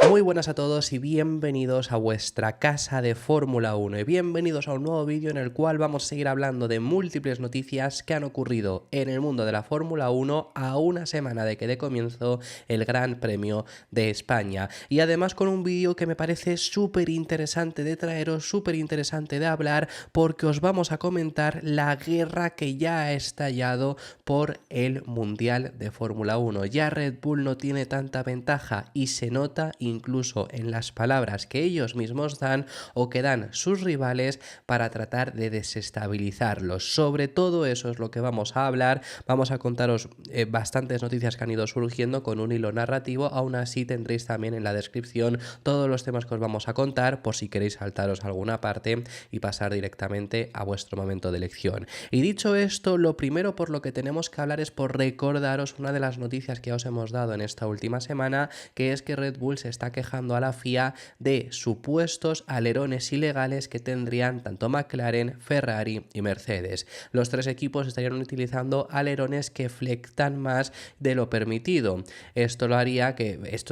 Muy buenas a todos y bienvenidos a vuestra casa de Fórmula 1 y bienvenidos a un nuevo vídeo en el cual vamos a seguir hablando de múltiples noticias que han ocurrido en el mundo de la Fórmula 1 a una semana de que dé comienzo el Gran Premio de España. Y además con un vídeo que me parece súper interesante de traeros, súper interesante de hablar, porque os vamos a comentar la guerra que ya ha estallado por el Mundial de Fórmula 1. Ya Red Bull no tiene tanta ventaja y se nota incluso en las palabras que ellos mismos dan o que dan sus rivales para tratar de desestabilizarlos. Sobre todo eso es lo que vamos a hablar. Vamos a contaros bastantes noticias que han ido surgiendo con un hilo narrativo. Aún así tendréis también en la descripción todos los temas que os vamos a contar por si queréis saltaros alguna parte y pasar directamente a vuestro momento de elección. Y dicho esto, lo primero por lo que tenemos que hablar es por recordaros una de las noticias que os hemos dado en esta última semana, que es que Red Bull se está quejando a la FIA de supuestos alerones ilegales que tendrían tanto McLaren, Ferrari y Mercedes. Los tres equipos estarían utilizando alerones que flectan más de lo permitido. Esto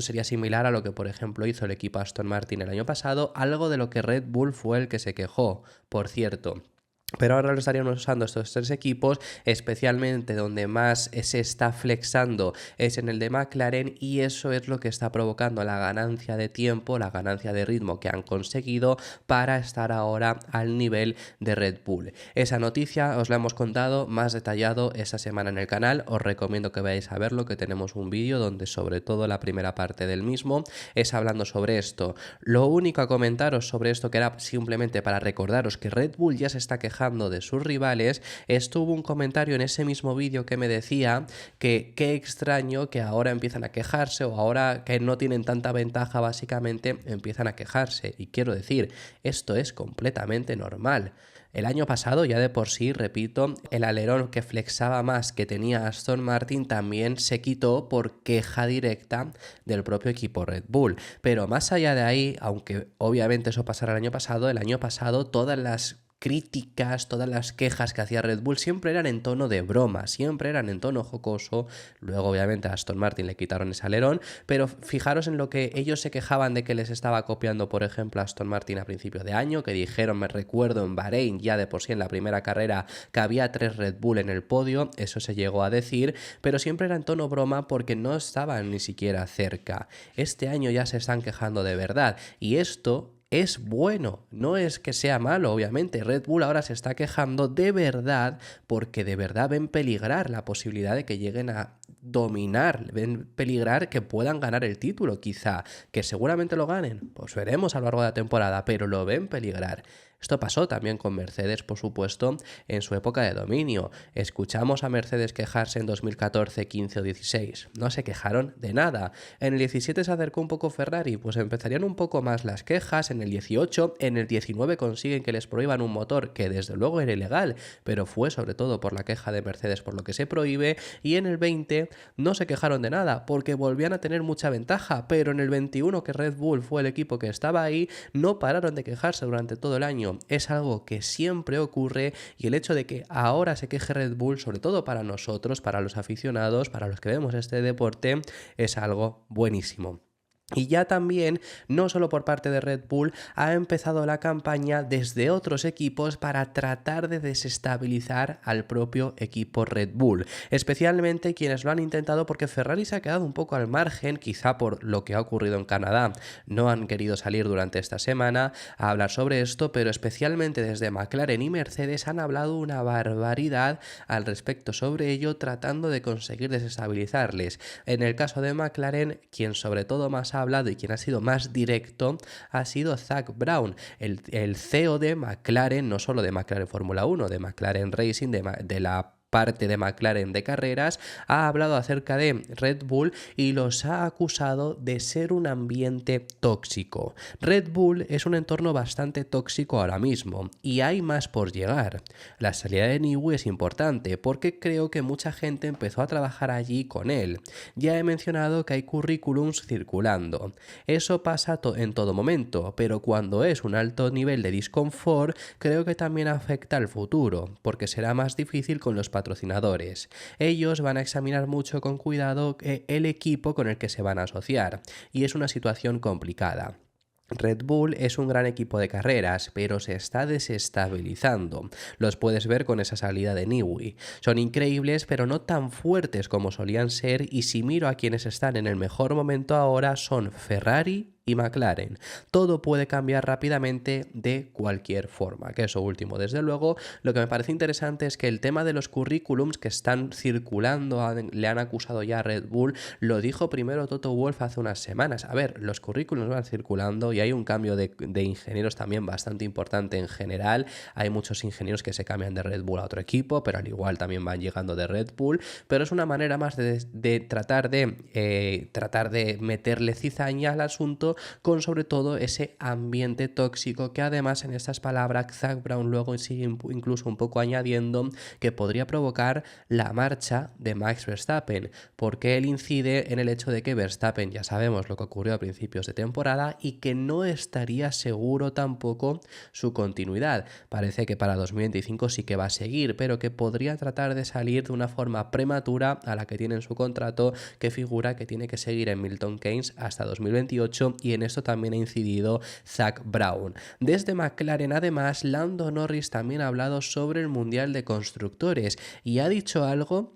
sería similar a lo que por ejemplo hizo el equipo Aston Martin el año pasado, algo de lo que Red Bull fue el que se quejó, por cierto. Pero ahora lo estarían usando estos tres equipos, especialmente donde más se está flexando es en el de McLaren, y eso es lo que está provocando la ganancia de tiempo, la ganancia de ritmo que han conseguido para estar ahora al nivel de Red Bull. Esa noticia os la hemos contado más detallado esta semana en el canal, os recomiendo que vayáis a verlo, que tenemos un vídeo donde sobre todo la primera parte del mismo es hablando sobre esto. Lo único a comentaros sobre esto, que era simplemente para recordaros que Red Bull ya se está quejando de sus rivales, estuvo un comentario en ese mismo vídeo que me decía que qué extraño que ahora empiezan a quejarse, o ahora que no tienen tanta ventaja básicamente empiezan a quejarse. Y quiero decir, esto es completamente normal. El año pasado ya de por sí, repito, el alerón que flexaba más que tenía Aston Martin también se quitó por queja directa del propio equipo Red Bull. Pero más allá de ahí, aunque obviamente eso pasara el año pasado todas las críticas, todas las quejas que hacía Red Bull siempre eran en tono de broma, siempre eran en tono jocoso. Luego obviamente a Aston Martin le quitaron ese alerón, pero fijaros en lo que ellos se quejaban de que les estaba copiando, por ejemplo, a Aston Martin a principio de año, que dijeron, me recuerdo en Bahrein, ya de por sí en la primera carrera, que había 3 Red Bull en el podio, eso se llegó a decir, pero siempre era en tono broma porque no estaban ni siquiera cerca. Este año ya se están quejando de verdad, y esto es bueno, no es que sea malo, obviamente. Red Bull ahora se está quejando de verdad porque de verdad ven peligrar la posibilidad de que lleguen a dominar, ven peligrar que puedan ganar el título, quizá, que seguramente lo ganen, pues veremos a lo largo de la temporada, pero lo ven peligrar. Esto pasó también con Mercedes, por supuesto, en su época de dominio. Escuchamos a Mercedes quejarse en 2014, 15 o 16. No se quejaron de nada. En el 17 se acercó un poco Ferrari, pues empezarían un poco más las quejas. En el 18, en el 19 consiguen que les prohíban un motor que desde luego era ilegal, pero fue sobre todo por la queja de Mercedes por lo que se prohíbe. Y en el 20 no se quejaron de nada, porque volvían a tener mucha ventaja, pero en el 21, que Red Bull fue el equipo que estaba ahí, no pararon de quejarse durante todo el año. Es algo que siempre ocurre, y el hecho de que ahora se queje Red Bull, sobre todo para nosotros, para los aficionados, para los que vemos este deporte, es algo buenísimo. Y ya también, no solo por parte de Red Bull, ha empezado la campaña desde otros equipos para tratar de desestabilizar al propio equipo Red Bull, especialmente quienes lo han intentado, porque Ferrari se ha quedado un poco al margen, quizá por lo que ha ocurrido en Canadá. No han querido salir durante esta semana a hablar sobre esto, pero especialmente desde McLaren y Mercedes han hablado una barbaridad al respecto sobre ello, tratando de conseguir desestabilizarles. En el caso de McLaren, quien sobre todo más ha hablado y quien ha sido más directo ha sido Zak Brown, el CEO de McLaren, no solo de McLaren Fórmula 1, de McLaren Racing, de la parte de McLaren de carreras, ha hablado acerca de Red Bull y los ha acusado de ser un ambiente tóxico. Red Bull es un entorno bastante tóxico ahora mismo y hay más por llegar. La salida de Newey es importante porque creo que mucha gente empezó a trabajar allí con él. Ya he mencionado que hay currículums circulando. Eso pasa en todo momento, pero cuando es un alto nivel de disconfort, creo que también afecta al futuro, porque será más difícil con los patrocinadores patrocinadores. Ellos van a examinar mucho con cuidado el equipo con el que se van a asociar, y es una situación complicada. Red Bull es un gran equipo de carreras, pero se está desestabilizando. Los puedes ver con esa salida de Newey. Son increíbles, pero no tan fuertes como solían ser, y si miro a quienes están en el mejor momento ahora son Ferrari y McLaren. Todo puede cambiar rápidamente de cualquier forma, que eso último. Desde luego, lo que me parece interesante es que el tema de los currículums que están circulando, le han acusado ya a Red Bull, lo dijo primero Toto Wolff hace unas semanas. A ver, los currículums van circulando y hay un cambio de ingenieros también bastante importante en general. Hay muchos ingenieros que se cambian de Red Bull a otro equipo, pero al igual también van llegando de Red Bull, pero es una manera más de tratar de meterle cizaña al asunto, con sobre todo ese ambiente tóxico que además en estas palabras Zak Brown luego sigue incluso un poco añadiendo que podría provocar la marcha de Max Verstappen, porque él incide en el hecho de que Verstappen, ya sabemos lo que ocurrió a principios de temporada, y que no estaría seguro tampoco su continuidad. Parece que para 2025 sí que va a seguir, pero que podría tratar de salir de una forma prematura a la que tiene en su contrato, que figura que tiene que seguir en Milton Keynes hasta 2028, y en esto también ha incidido Zak Brown. Desde McLaren, además, Lando Norris también ha hablado sobre el Mundial de Constructores y ha dicho algo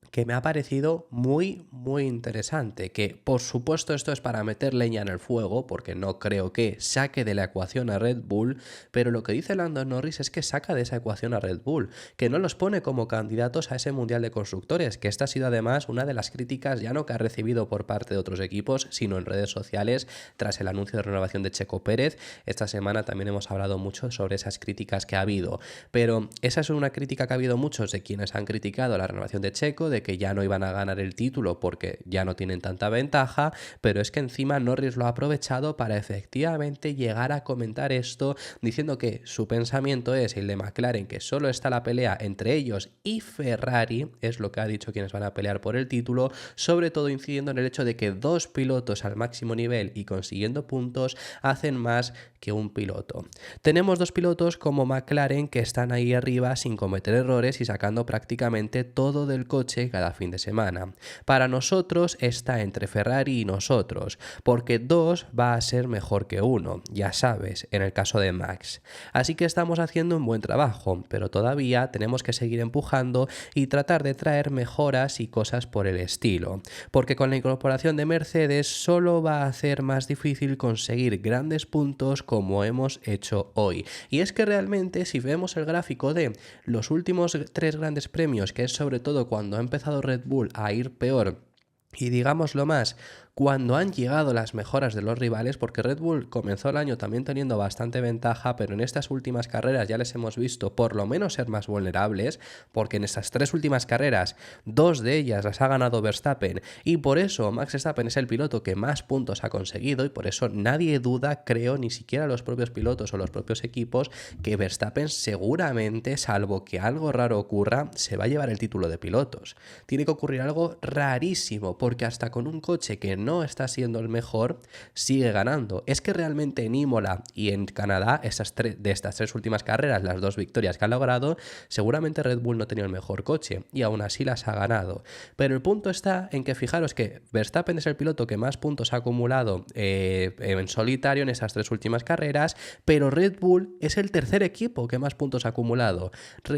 que me ha parecido muy interesante, que por supuesto esto es para meter leña en el fuego, porque no creo que saque de la ecuación a Red Bull, pero lo que dice Lando Norris es que saca de esa ecuación a Red Bull, que no los pone como candidatos a ese Mundial de Constructores, que esta ha sido además una de las críticas ya no que ha recibido por parte de otros equipos, sino en redes sociales tras el anuncio de renovación de Checo Pérez. Esta semana también hemos hablado mucho sobre esas críticas que ha habido, pero esa es una crítica que ha habido muchos de quienes han criticado la renovación de Checo, de que ya no iban a ganar el título porque ya no tienen tanta ventaja, pero es que encima Norris lo ha aprovechado para efectivamente llegar a comentar esto, diciendo que su pensamiento es el de McLaren, que solo está la pelea entre ellos y Ferrari, es lo que ha dicho quienes van a pelear por el título, sobre todo incidiendo en el hecho de que dos pilotos al máximo nivel y consiguiendo puntos hacen más que un piloto. Tenemos dos pilotos como McLaren que están ahí arriba sin cometer errores y sacando prácticamente todo del coche cada fin de semana. Para nosotros está entre Ferrari y nosotros, porque dos va a ser mejor que uno, ya sabes, en el caso de Max. Así que estamos haciendo un buen trabajo, pero todavía tenemos que seguir empujando y tratar de traer mejoras y cosas por el estilo, porque con la incorporación de Mercedes solo va a hacer más difícil conseguir grandes puntos como hemos hecho hoy. Y es que realmente si vemos el gráfico de los últimos 3 grandes premios, que es sobre todo cuando ha empezado Red Bull a ir peor, y digámoslo más, cuando han llegado las mejoras de los rivales, porque Red Bull comenzó el año también teniendo bastante ventaja, pero en estas últimas carreras ya les hemos visto por lo menos ser más vulnerables, porque en estas 3 últimas carreras, 2 de ellas las ha ganado Verstappen, y por eso Max Verstappen es el piloto que más puntos ha conseguido, y por eso nadie duda, creo, ni siquiera los propios pilotos o los propios equipos, que Verstappen seguramente, salvo que algo raro ocurra, se va a llevar el título de pilotos. Tiene que ocurrir algo rarísimo, porque hasta con un coche que no está siendo el mejor, sigue ganando. Es que realmente en Imola y en Canadá, de estas 3 últimas carreras, las 2 victorias que ha logrado, seguramente Red Bull no tenía el mejor coche y aún así las ha ganado. Pero el punto está en que fijaros que Verstappen es el piloto que más puntos ha acumulado en solitario en esas 3 últimas carreras, pero Red Bull es el tercer equipo que más puntos ha acumulado.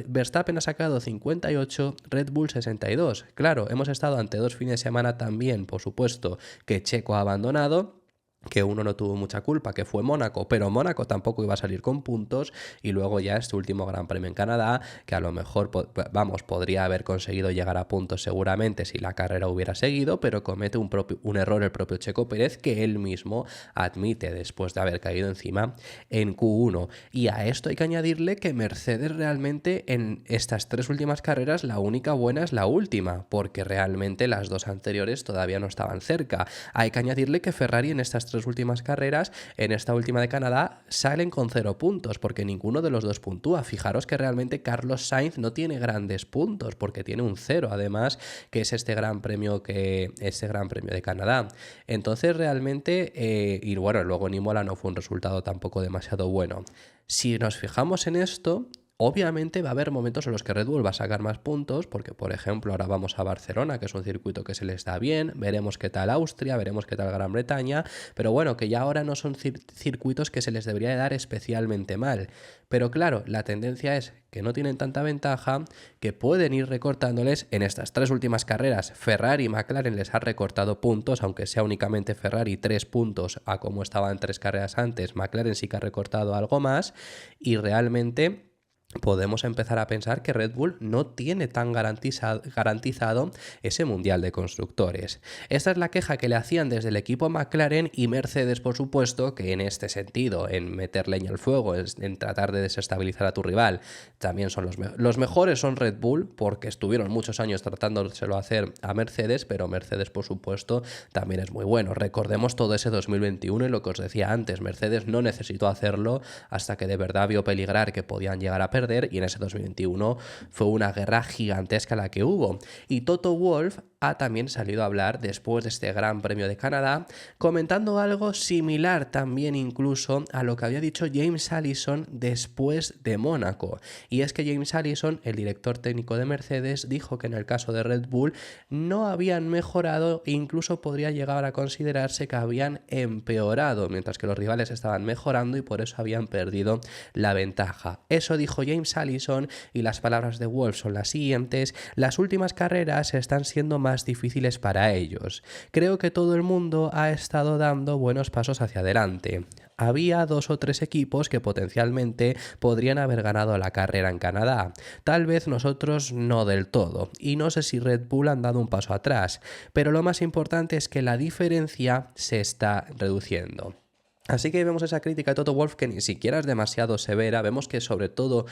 Verstappen ha sacado 58, Red Bull 62. Claro, hemos estado ante 2 fines de semana también, por supuesto, que Checo ha abandonado, que uno no tuvo mucha culpa, que fue Mónaco, pero Mónaco tampoco iba a salir con puntos, y luego ya este último Gran Premio en Canadá, que a lo mejor, podría haber conseguido llegar a puntos seguramente si la carrera hubiera seguido, pero comete un error el propio Checo Pérez, que él mismo admite después de haber caído encima en Q1. Y a esto hay que añadirle que Mercedes realmente en estas 3 últimas carreras la única buena es la última, porque realmente las 2 anteriores todavía no estaban cerca. Hay que añadirle que Ferrari en estas 3 últimas carreras, en esta última de Canadá, salen con 0 puntos, porque ninguno de los dos puntúa. Fijaros que realmente Carlos Sainz no tiene grandes puntos, porque tiene un 0, además, que es este gran premio de Canadá. Entonces realmente, y bueno, luego en Imola no fue un resultado tampoco demasiado bueno. Si nos fijamos en esto, Obviamente va a haber momentos en los que Red Bull va a sacar más puntos, porque por ejemplo ahora vamos a Barcelona, que es un circuito que se les da bien, veremos qué tal Austria, veremos qué tal Gran Bretaña, pero bueno, que ya ahora no son circuitos que se les debería de dar especialmente mal. Pero claro, la tendencia es que no tienen tanta ventaja, que pueden ir recortándoles. En estas 3 últimas carreras, Ferrari y McLaren les ha recortado puntos, aunque sea únicamente Ferrari 3 puntos a como estaban 3 carreras antes, McLaren sí que ha recortado algo más, y realmente podemos empezar a pensar que Red Bull no tiene tan garantizado ese Mundial de Constructores. Esta es la queja que le hacían desde el equipo McLaren y Mercedes, por supuesto, que en este sentido, en meter leña al fuego, en tratar de desestabilizar a tu rival, también son los mejores son Red Bull, porque estuvieron muchos años tratándoselo hacer a Mercedes, pero Mercedes, por supuesto, también es muy bueno. Recordemos todo ese 2021 y lo que os decía antes, Mercedes no necesitó hacerlo hasta que de verdad vio peligrar que podían llegar a perder, y en ese 2021 fue una guerra gigantesca la que hubo. Y Toto Wolff ha también salido a hablar después de este Gran Premio de Canadá, comentando algo similar también incluso a lo que había dicho James Allison después de Mónaco. Y es que James Allison, el director técnico de Mercedes, dijo que en el caso de Red Bull no habían mejorado e incluso podría llegar a considerarse que habían empeorado, mientras que los rivales estaban mejorando y por eso habían perdido la ventaja. Eso dijo James Allison, y las palabras de Wolff son las siguientes: las últimas carreras están siendo más difíciles para ellos. Creo que todo el mundo ha estado dando buenos pasos hacia adelante. Había 2 o 3 equipos que potencialmente podrían haber ganado la carrera en Canadá. Tal vez nosotros no del todo, y no sé si Red Bull han dado un paso atrás, pero lo más importante es que la diferencia se está reduciendo. Así que vemos esa crítica de Toto Wolff que ni siquiera es demasiado severa. Vemos que sobre todo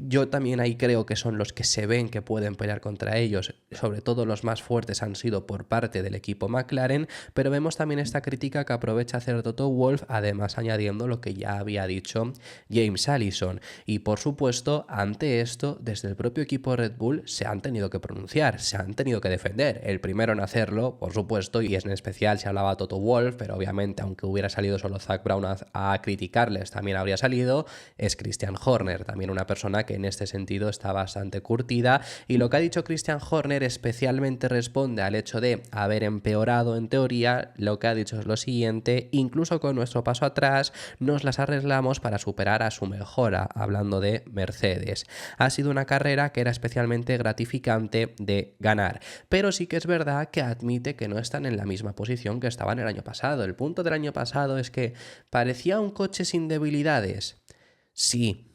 yo también ahí creo que son los que se ven que pueden pelear contra ellos, sobre todo los más fuertes han sido por parte del equipo McLaren, pero vemos también esta crítica que aprovecha hacer Toto Wolff, además añadiendo lo que ya había dicho James Allison. Y por supuesto, ante esto, desde el propio equipo Red Bull se han tenido que pronunciar, se han tenido que defender. El primero en hacerlo, por supuesto, y en especial se hablaba Toto Wolff, pero obviamente aunque hubiera salido solo Zak Brown a criticarles, también habría salido, es Christian Horner, también una persona que en este sentido está bastante curtida, y lo que ha dicho Christian Horner especialmente responde al hecho de haber empeorado en teoría. Lo que ha dicho es lo siguiente: incluso con nuestro paso atrás nos las arreglamos para superar a su mejora, hablando de Mercedes. Ha sido una carrera que era especialmente gratificante de ganar, pero sí que es verdad que admite que no están en la misma posición que estaban el año pasado. El punto del año pasado es que parecía un coche sin debilidades. Sí.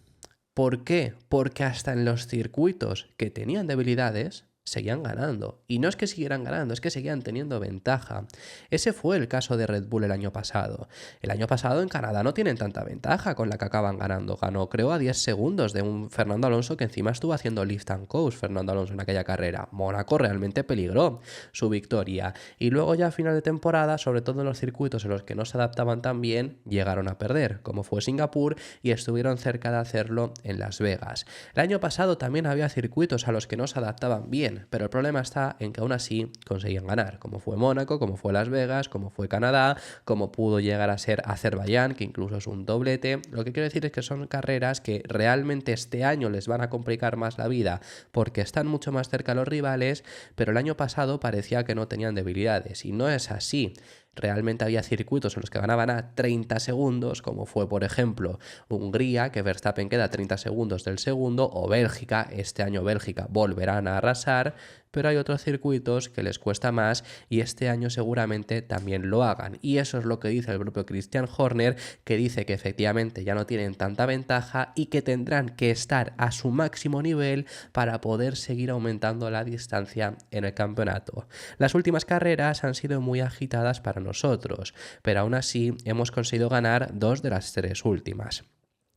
¿Por qué? Porque hasta en los circuitos que tenían debilidades seguían ganando. Y no es que siguieran ganando, es que seguían teniendo ventaja. Ese fue el caso de Red Bull el año pasado. El año pasado en Canadá no tienen tanta ventaja con la que acaban ganando. Ganó creo a 10 segundos de un Fernando Alonso que encima estuvo haciendo lift and coast Fernando Alonso en aquella carrera. Mónaco realmente peligró su victoria. Y luego ya a final de temporada, sobre todo en los circuitos en los que no se adaptaban tan bien, llegaron a perder, como fue Singapur, y estuvieron cerca de hacerlo en Las Vegas. El año pasado también había circuitos a los que no se adaptaban bien, pero el problema está en que aún así conseguían ganar, como fue Mónaco, como fue Las Vegas, como fue Canadá, como pudo llegar a ser Azerbaiyán, que incluso es un doblete. Lo que quiero decir es que son carreras que realmente este año les van a complicar más la vida porque están mucho más cerca los rivales, pero el año pasado parecía que no tenían debilidades, y no es así. Realmente había circuitos en los que ganaban a 30 segundos, como fue por ejemplo Hungría, que Verstappen queda a 30 segundos del segundo, o Bélgica. Este año Bélgica volverán a arrasar, pero hay otros circuitos que les cuesta más y este año seguramente también lo hagan. Y eso es lo que dice el propio Christian Horner, que dice que efectivamente ya no tienen tanta ventaja y que tendrán que estar a su máximo nivel para poder seguir aumentando la distancia en el campeonato. Las últimas carreras han sido muy agitadas para nosotros, pero aún así hemos conseguido ganar 2 de las 3 últimas.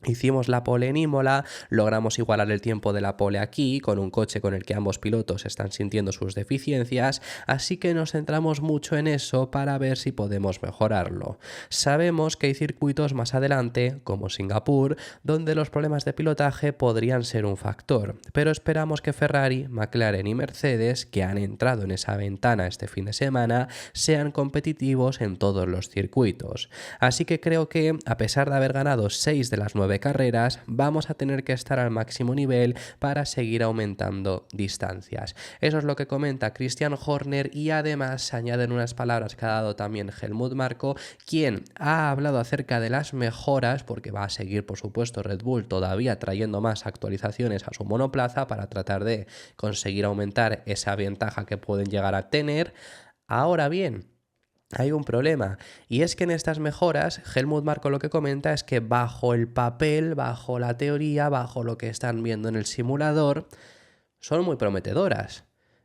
Hicimos la pole en Imola, logramos igualar el tiempo de la pole aquí, con un coche con el que ambos pilotos están sintiendo sus deficiencias, así que nos centramos mucho en eso para ver si podemos mejorarlo. Sabemos que hay circuitos más adelante, como Singapur, donde los problemas de pilotaje podrían ser un factor, pero esperamos que Ferrari, McLaren y Mercedes, que han entrado en esa ventana este fin de semana, sean competitivos en todos los circuitos. Así que creo que, a pesar de haber ganado 6 de las 9 9 carreras, vamos a tener que estar al máximo nivel para seguir aumentando distancias. Eso es lo que comenta Christian Horner y además se añaden unas palabras que ha dado también Helmut Marko, quien ha hablado acerca de las mejoras, porque va a seguir por supuesto Red Bull todavía trayendo más actualizaciones a su monoplaza para tratar de conseguir aumentar esa ventaja que pueden llegar a tener. Ahora bien, hay un problema, y es que en estas mejoras Helmut Marko lo que comenta es que bajo el papel, bajo la teoría, bajo lo que están viendo en el simulador, son muy prometedoras.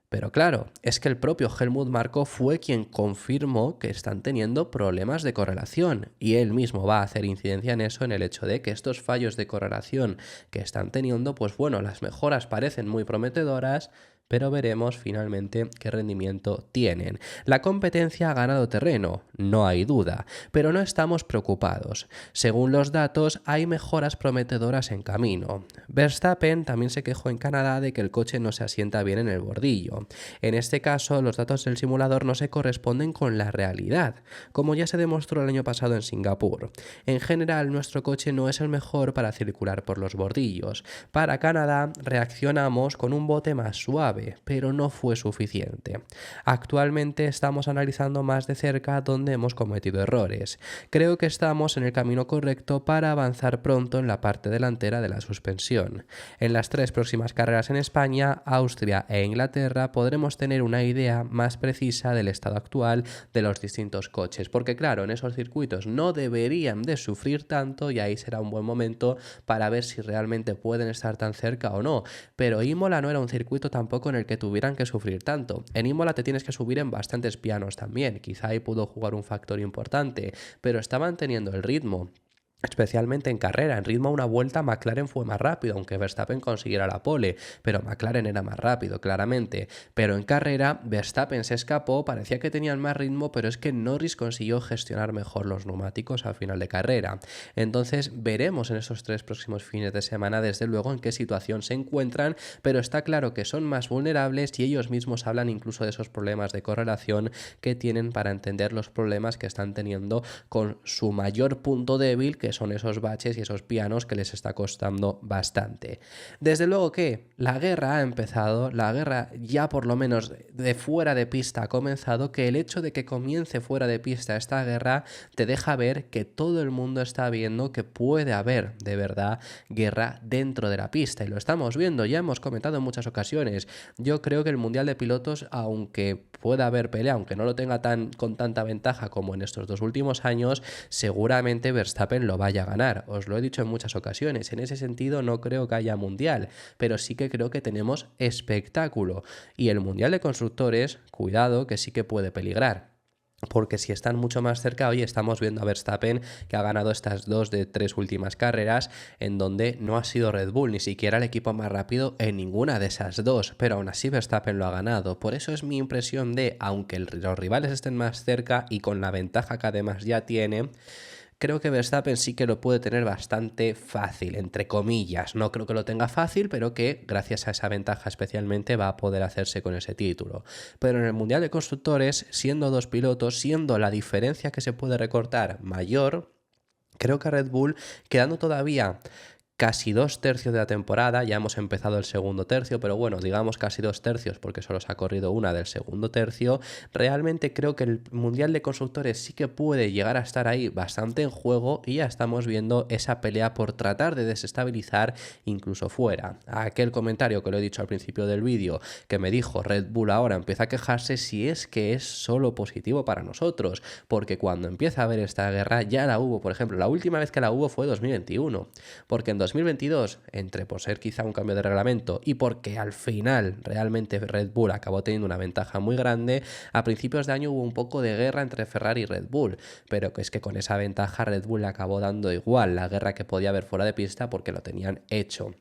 Pero claro, es que el propio Helmut Marko fue quien confirmó que están teniendo problemas de correlación, y él mismo va a hacer incidencia en eso, en el hecho de que estos fallos de correlación que están teniendo, pues bueno, las mejoras parecen muy prometedoras, pero veremos finalmente qué rendimiento tienen. La competencia ha ganado terreno, no hay duda, pero no estamos preocupados. Según los datos, hay mejoras prometedoras en camino. Verstappen también se quejó en Canadá de que el coche no se asienta bien en el bordillo. En este caso, los datos del simulador no se corresponden con la realidad, como ya se demostró el año pasado en Singapur. En general, nuestro coche no es el mejor para circular por los bordillos. Para Canadá, reaccionamos con un bote más suave, pero no fue suficiente. Actualmente estamos analizando más de cerca dónde hemos cometido errores. Creo que estamos en el camino correcto para avanzar pronto en la parte delantera de la suspensión. En las 3 próximas carreras en España, Austria e Inglaterra podremos tener una idea más precisa del estado actual de los distintos coches, porque claro, en esos circuitos no deberían de sufrir tanto y ahí será un buen momento para ver si realmente pueden estar tan cerca o no. Pero Imola no era un circuito tampoco en el que tuvieran que sufrir tanto. En Imola te tienes que subir en bastantes pianos también, quizá ahí pudo jugar un factor importante, pero estaban teniendo el ritmo. Especialmente en carrera, en ritmo a una vuelta McLaren fue más rápido, aunque Verstappen consiguiera la pole, pero McLaren era más rápido, claramente. Pero en carrera, Verstappen se escapó, parecía que tenían más ritmo, pero es que Norris consiguió gestionar mejor los neumáticos al final de carrera. Entonces veremos en esos 3 próximos fines de semana, desde luego, en qué situación se encuentran, pero está claro que son más vulnerables y ellos mismos hablan incluso de esos problemas de correlación que tienen para entender los problemas que están teniendo con su mayor punto débil, que son esos baches y esos pianos que les está costando bastante. Desde luego que la guerra ha empezado, la guerra ya por lo menos de fuera de pista ha comenzado, que el hecho de que comience fuera de pista esta guerra te deja ver que todo el mundo está viendo que puede haber de verdad guerra dentro de la pista, y lo estamos viendo, ya hemos comentado en muchas ocasiones. Yo creo que el Mundial de Pilotos, aunque pueda haber pelea, aunque no lo tenga con tanta ventaja como en estos 2 últimos años, seguramente Verstappen lo vaya a ganar. Os lo he dicho en muchas ocasiones. En ese sentido no creo que haya mundial, pero sí que creo que tenemos espectáculo. Y el Mundial de Constructores, cuidado, que sí que puede peligrar. Porque si están mucho más cerca, hoy estamos viendo a Verstappen que ha ganado estas 2 de 3 últimas carreras en donde no ha sido Red Bull, ni siquiera el equipo más rápido en ninguna de esas 2, pero aún así Verstappen lo ha ganado. Por eso es mi impresión de, aunque los rivales estén más cerca y con la ventaja que además ya tiene, creo que Verstappen sí que lo puede tener bastante fácil, entre comillas. No creo que lo tenga fácil, pero que gracias a esa ventaja especialmente va a poder hacerse con ese título. Pero en el Mundial de Constructores, siendo 2 pilotos, siendo la diferencia que se puede recortar mayor, creo que a Red Bull, quedando todavía casi 2 tercios de la temporada, ya hemos empezado el segundo tercio, pero bueno, digamos casi 2 tercios porque solo se ha corrido una del segundo tercio, realmente creo que el Mundial de Constructores sí que puede llegar a estar ahí bastante en juego y ya estamos viendo esa pelea por tratar de desestabilizar incluso fuera. Aquel comentario que lo he dicho al principio del vídeo, que me dijo Red Bull ahora empieza a quejarse, si es que es solo positivo para nosotros, porque cuando empieza a haber esta guerra ya la hubo, por ejemplo, la última vez que la hubo fue 2021, porque en 2022, entre por ser quizá un cambio de reglamento y porque al final realmente Red Bull acabó teniendo una ventaja muy grande, a principios de año hubo un poco de guerra entre Ferrari y Red Bull, pero que es que con esa ventaja Red Bull le acabó dando igual la guerra que podía haber fuera de pista porque lo tenían hecho.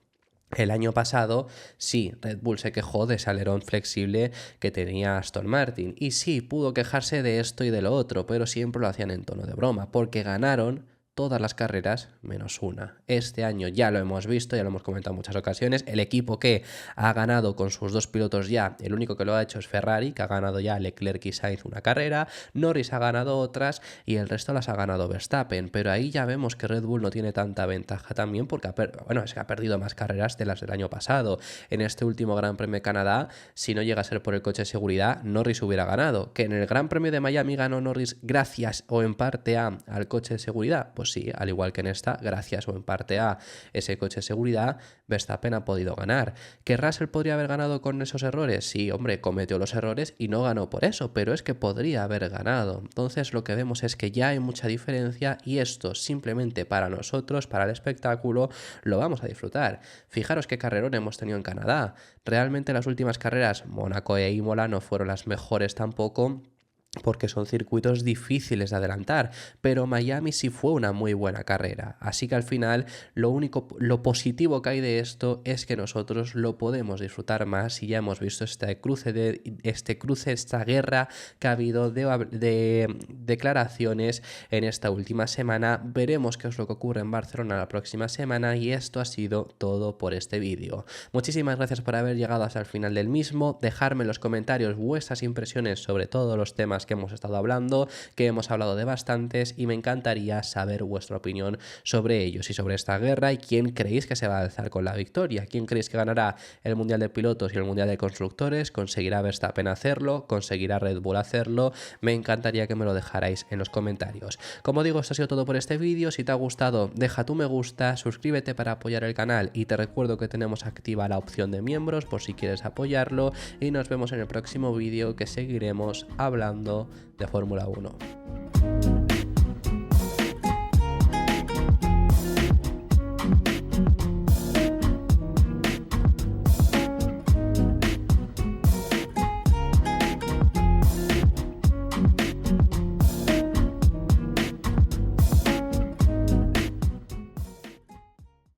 El año pasado, sí, Red Bull se quejó de ese alerón flexible que tenía Aston Martin, y sí, pudo quejarse de esto y de lo otro, pero siempre lo hacían en tono de broma, porque ganaron todas las carreras menos una. Este año ya lo hemos visto, ya lo hemos comentado en muchas ocasiones, el equipo que ha ganado con sus dos pilotos ya, el único que lo ha hecho es Ferrari, que ha ganado ya Leclerc y Sainz una carrera, Norris ha ganado otras y el resto las ha ganado Verstappen, pero ahí ya vemos que Red Bull no tiene tanta ventaja también porque es que ha perdido más carreras de las del año pasado. En este último Gran Premio de Canadá, si no llega a ser por el coche de seguridad, Norris hubiera ganado. Que en el Gran Premio de Miami ganó Norris gracias o en parte al coche de seguridad, pues sí, al igual que en esta, gracias o en parte a ese coche de seguridad, Verstappen ha podido ganar. ¿Que Russell podría haber ganado con esos errores? Sí, hombre, cometió los errores y no ganó por eso, pero es que podría haber ganado. Entonces lo que vemos es que ya hay mucha diferencia y esto simplemente para nosotros, para el espectáculo, lo vamos a disfrutar. Fijaros qué carrerón hemos tenido en Canadá. Realmente las últimas carreras, Mónaco e Imola, no fueron las mejores tampoco, porque son circuitos difíciles de adelantar, pero Miami sí fue una muy buena carrera, así que al final lo positivo que hay de esto es que nosotros lo podemos disfrutar más y ya hemos visto esta guerra que ha habido de declaraciones en esta última semana. Veremos qué es lo que ocurre en Barcelona la próxima semana y esto ha sido todo por este vídeo. Muchísimas gracias por haber llegado hasta el final del mismo, dejadme en los comentarios vuestras impresiones sobre todos los temas que hemos estado hablando, que hemos hablado de bastantes y me encantaría saber vuestra opinión sobre ellos y sobre esta guerra y quién creéis que se va a alzar con la victoria, quién creéis que ganará el Mundial de Pilotos y el Mundial de Constructores, conseguirá Verstappen hacerlo, conseguirá Red Bull hacerlo, me encantaría que me lo dejarais en los comentarios. Como digo, esto ha sido todo por este vídeo, si te ha gustado deja tu me gusta, suscríbete para apoyar el canal y te recuerdo que tenemos activa la opción de miembros por si quieres apoyarlo y nos vemos en el próximo vídeo que seguiremos hablando de Fórmula 1.